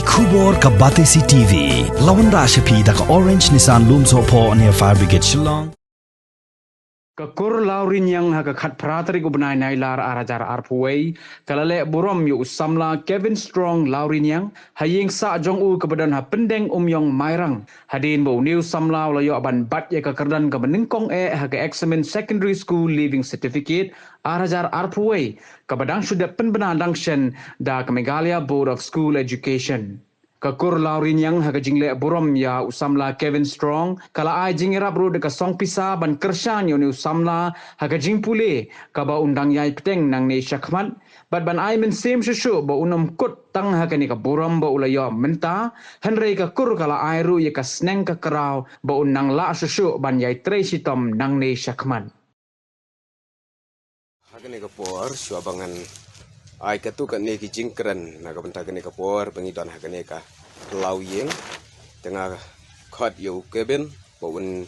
Khubor ka Batesi TV. Lawan Rashapi da ka Orange Nissan Lumso po near Fire Brigade Shillong. Kakur laurin yang haga khat pratari ko benai nailar arajar arpuway kalale burom yu samla Kevin Strong laurin yang haying sa jong u kebadan ha pendeng yong mairang hadin bo new samla layo aban bat ya kakerdan ka meningkong haga examen secondary school leaving certificate arajar arpuway kabadang sudah penbenadang shen da ka Meghalaya Board of School Education. Kakur laurin yang haga jingle burom ya usamla Kevin Strong kala ai jingira bro de ka song pisa ban kershan yo ni usamla haga jingpule kaba undang yai peteng nang ne syakmat bat ban ai men sem shushu ba unam kut tang haga ni ka burom ba ulayo menta henrei ka kur kala ai ru ye ka sneng ka kerau ba unang la shushu ban yai trei sitom nang ne syakmat. Haga ni ka por swabangan ai katu kan ne ki jingkran na ka benta kan ne ka por pengidon haga ne ka lauyeng tengah khot yo keben bo un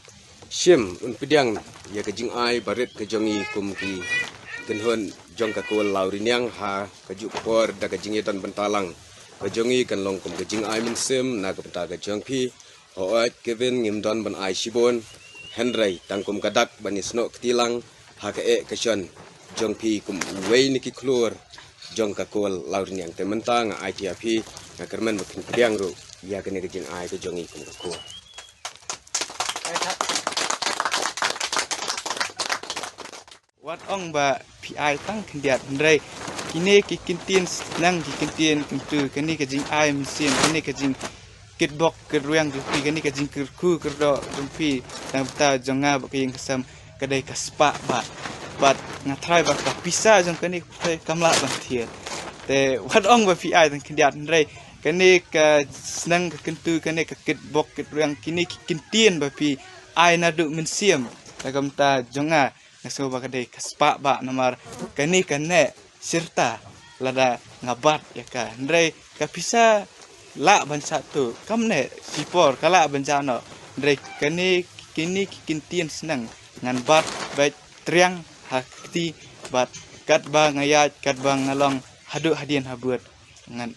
shim un pidiang ya ka jing ai barit ka jongi kum ki kenhon jong ka ko laurin yang ha ka ju por da ka jing yeton bentalang ka jongi kan long kum ka jing ai min sim na ka benta ka jong pi o ai keben ngim don ban ai shibon henrei tangkum kadak banisno ktilang ha ka ka shon jong pi kum wei ni ki klur jong ka kol laurin yang tementang ITP na kerman bakin piang ru ya kene ke jing ai ke jongi kum ka kol wat ong ba PI tang kendiat ndrai kini ki kintin nang ki kintin kentu kini ke jing ai mesin kini ke jing kitbok keruyang jupi kini ke jing kerku kerdo jupi tang ta jonga ba ke yang kesam kedai kaspa ba bat ngatrai ba ka pisa jong kani kamla ban thiet te wat ong ba PI tang kendiat ndrai kani ka senang ka kentu kani ka kitbok keruyang kini ki kintin ba pi ai na du min siam ta kam ta jonga ngaso ba kadai kaspa ba namar kani kane sirta lada ngabat ya ka ndrai ka pisa la ban satu kamne sipor kala banjano ndrai kani kini kintin senang ngan bat baik triang hakti bat kat ba ngayat kat ba ngalong hadu hadian habuat ngan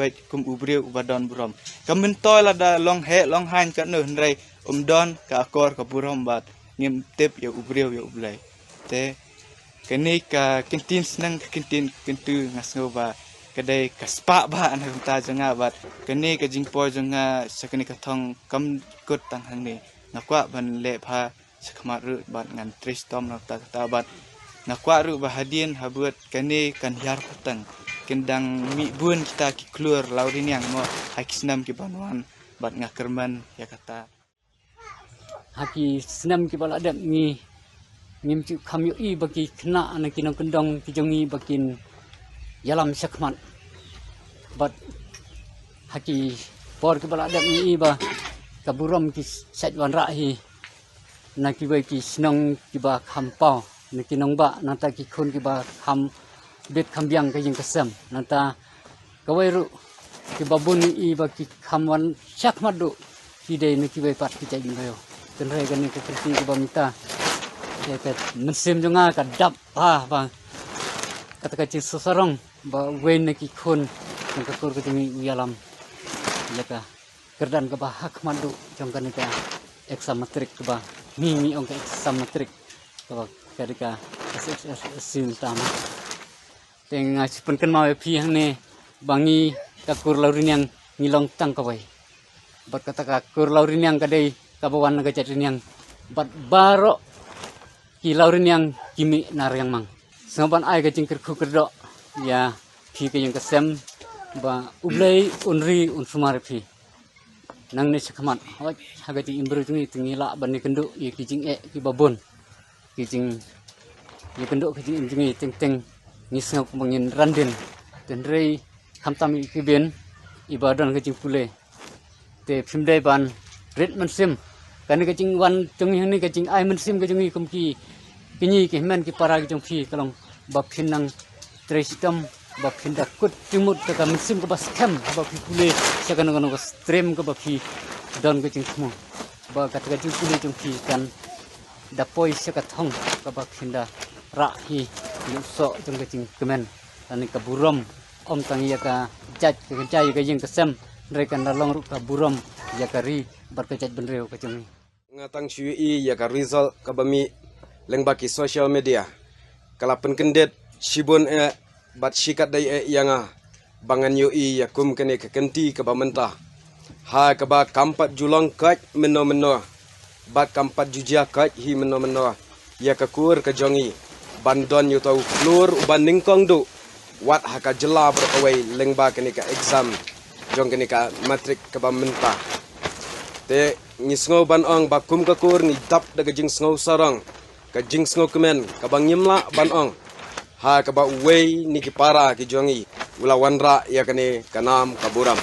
baik kum ubriu ubadon burom kamentoy lada long he long han kat no ndrai don ka akor ka burom bat ngim tip ya ubriu ya ublai te kini ka kintin senang kintin kintu ngaso ba kadai kaspa ba an ta janga bat kini ka jingpo janga sakani ka thong kam kut tang hang ni nakwa ban le pha sakmat ru bat ngan tristom na ta bat nakwa ru ba hadin habuat kini kan yar patang kendang mi bun kita ki keluar laurin yang mo hakisnam ki banwan bat ngakerman ya kata haki senam ki bala adap ni ngim ci kham yu i baki kena anak kinong kendong ki jongi bakin yalam sakman bat haki por ki bala adap ni i ba kaburam ki satwan rahi na ki bai ki snong ki ba khampau na kinong ba nata ki khun ki ba kham bet khambyang ka jing kasam nata kawai ru ki babun i ba ki khamwan sakmat du ki dei na ki bai pat ki cai bayo tenrai kan ni ki ki ba mita ya kat mesim jonga ka dap ba kata kacil sosarong ba wen na ki khun ng kakur ka tingi uyalam leka kerdan ka ba hak madu jong kan ka exam matrik ka ba mi ong ka exam matrik ka ba kadika sin tama teng sipen kan mau pi hang ne bangi kakur laurin yang ngilong tang ka bai bat kata kakur laurin yang kadai kabawan ga chatrin yang bat baro ki laurin yang kimi nar yang mang sengaban ai ka jingker ku kerdo ya pi ka yang kesem ba ublai unri unsumar pi nang ne sakmat hoj haga ti imbru tingi la ban ni kendu ye ki jing ki babon ki jing ye kendu ki jing jingi ting ting ni sengok mangin randin den rei khamtam ki ben ibadan ka jing pule te phimdai ban red mansim kan ka jing wan jong ni ka jing ai mansim ka jing kum ki kini ki men ki para ki jong phi kalong ba phinang tristam ba phinda kut timut ka mansim ka bas kham ba phi pule sakan ngono ka stream ka ba phi don ka jing khmo ba ka jing pule jong phi kan da poi saka thong ka ba phinda ra hi yu so jong ka jing kemen ani ka burom om tangia ka kecaj kecai ke jing kesem mereka nalong ru ka buram ya kari berkecaj benreu ke jeng ngatang syui ya ka result ka bami leng baki social media kala penkendet shibon bat shikat dai yanga bangan yoi ya kum kene ke kenti ke bamenta ha ka ba kampat julong kat meno bat kampat jujia kat hi meno ya ka kur ke jongi bandon yu tau flur uban ningkong du wat haka jela berkawai lengba kene ka exam jong kene ka matrik ke bamenta te ngisngo ban ong bakum ka kur ni dap daga jing sngo sarang ka jing sngo kemen ka bangimla ban ong ha ka ba wei ni ki para ki jongi ula wanra ya kene kanam kaburam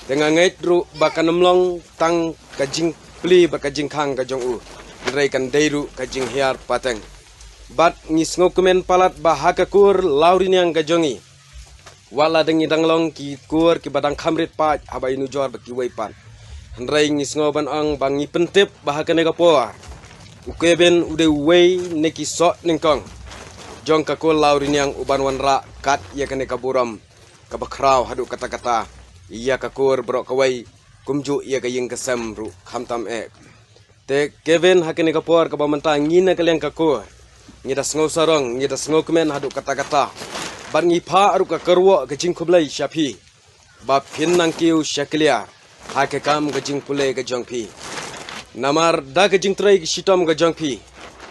dengan ngait ru bakanemlong tang ka jing pli ba ka jing khang ka jong u rei kan deiru ka jing hiar pateng bat ngisngo kemen palat ba ha ka kur laurin yang ka jongi wala dengi danglong ki kur ki badang khamrit pa haba inu jor ba ki wei pan Hendrai ngisngo ban ang bangi pentip bahaka nega poa. Ukeben ude wei neki sok ningkong. Jong kakul laurin yang uban wanra kat ya kene kaburam. Kabakrau hadu kata-kata. Iya kakur brok kawai kumju iya kaying kesem ru khamtam Te Kevin hakene kapor kabamenta ngina kaliang kakur. Ngida sngo sarong, ngida sngo kemen hadu kata-kata. Ban ngipa aru kakerwo kecing kublai syapi. Ba pin nang kiu syakliar. Hake kam gajing pule gajong pi. Namar da gajing trai shitom gajong pi.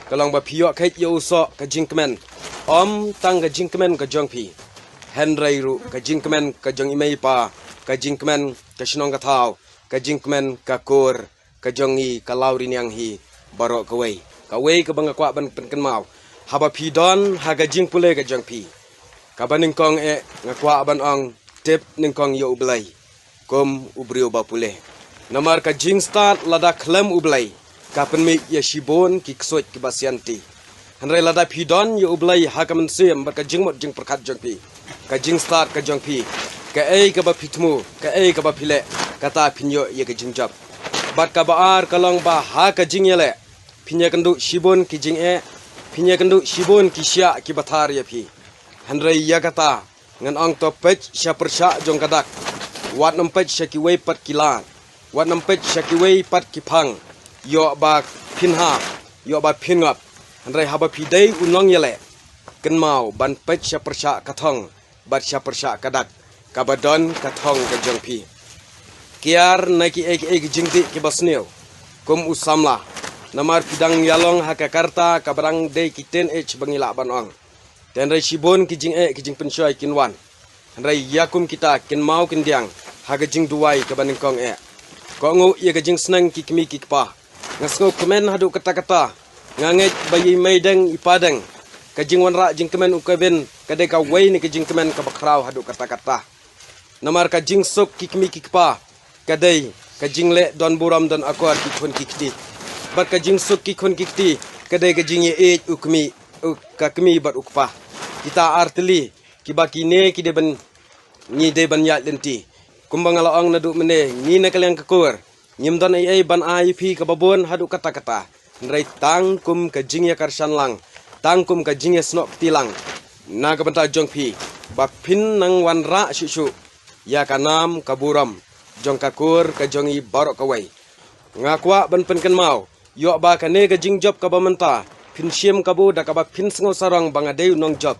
Kalong ba piyok kait ya usok gajing kemen. Om tang gajing kemen gajong pi. Henry ru gajing kemen gajong imei pa. Gajing kemen kasinong katau. Gajing kemen kakur. Gajong i kalaurin yang hi. Barok kawai. Kawai ke bangga kwak ban penken mau. Haba pi don ha gajing pule gajong pi. Kabaning kong ngakwa ban ong tip ning kong ya ublai. Kom ubrio bapule. Namar ka jing start lada klem ublai. Kapen mi ya shibon ki ksot ki basianti. Hanrai lada pidon ya ublai hakamen sem bar ka jing mot jing perkat jong pi. Ka jing start ka jong pi. Ka ka ba pitmu, ka ka ba pile. Kata pinyo ya ka jing job. Bat ka baar kalong ba ha ka jing yele. Pinya kendu shibon ki jing pinya kendu shibon ki sya ki batar ya pi. Hanrai ya kata ngan ong to pech sya persya jong kadak. Wat nampet syakiwei pat kilan. Wat nampet syakiwei pat kipang. Yo ba pinha. Yo ba pingap. Andrai haba pidai unong yele. Kenmau ban pet syapersyak katong. Bat syapersyak kadak. Kabadon katong kajong pi. Kiar naiki eki jingti kibasnil. Kum usamla. Namar pidang yalong hakakarta kabarang day kiten bangila banong. Tenrai shibon kijing pensyoy kinwan. Andrai yakum kita kin mau kin diang hagajing duai ke baning kong kongu ia gajing senang kikmi kikpa ngasngo kemen hadu kata-kata nganget bayi maideng ipadeng kajing wanra jing kemen ukeben kadai ka wei ni kajing kemen ka bakrau hadu kata-kata namar kajing sok kikmi kikpa kadai kajing le don buram don akor kikon kikti bat kajing sok kikon kikti kadai kajing ye ukmi kakmi bat ukpa kita arteli kibakine kideben ni de ban ya lenti kumbang alaong nadu mene ni na kaliang kakur nyimdan ai ban ip kababon hadu kata-kata nrai tang kum ka jingya karsan lang tang kum ka jingya snok tilang na ka banta jong pi ba pin nang wanra shishu ya kanam kaburam jong kakur ka jongi barok kawai ngakwa ban penken mau yo ba kane ka jing job ka bamenta pin siem kabu da ka ba pin sngo sarang bangadeu nong job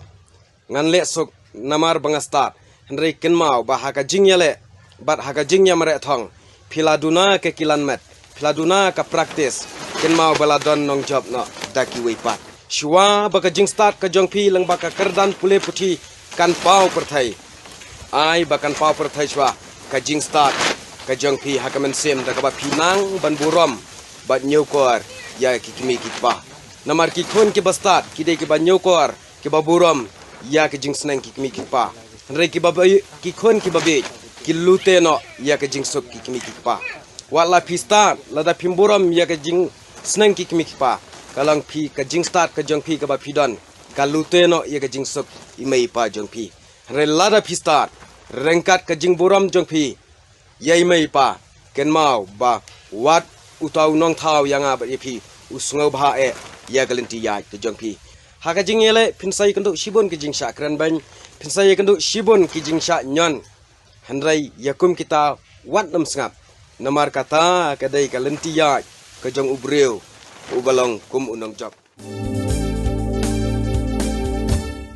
ngan le sok namar bangastat Henry kenmau bah haka jingyale bat haka jingnya mere thong piladuna ke kilan met piladuna ka practice kenmau baladon nong job no daki weipat shwa baka jing start ka jong pi lang baka kerdan pule puthi kan pau perthai ai bakan pau perthai shwa ka jing start ka jong pi haka men sem da ka ba pinang ban burom bat nyokor ya kikimi kikpa namar ki khon ki bastat ki de ki ban nyokor ki ba burom ya ke jing snang kikimi kikpa Henry ki babai ki khon ki babe ki lute no ya ke jing sok ki kimi kikpa wala pista lada pimburam ya ke jing snang ki kimi kikpa kalang pi ka jing start ka jong pi ka ba pidon ka lute no ya ke jing sok imei pa jong pi Henry lada pista rengkat ka jing buram jong pi ya imei pa ken mau ba wat utau nong thau yang ba pi usngau bha ya galenti ya ke jong pi ha ka jing yele pinsai kendu shibon ke jing sha kran ban pinsai kendu shibon ki jing sha nyon handrai yakum kita wat nam sngap namar kata kadai kalentiya kajong ubreu ubalong kum unang job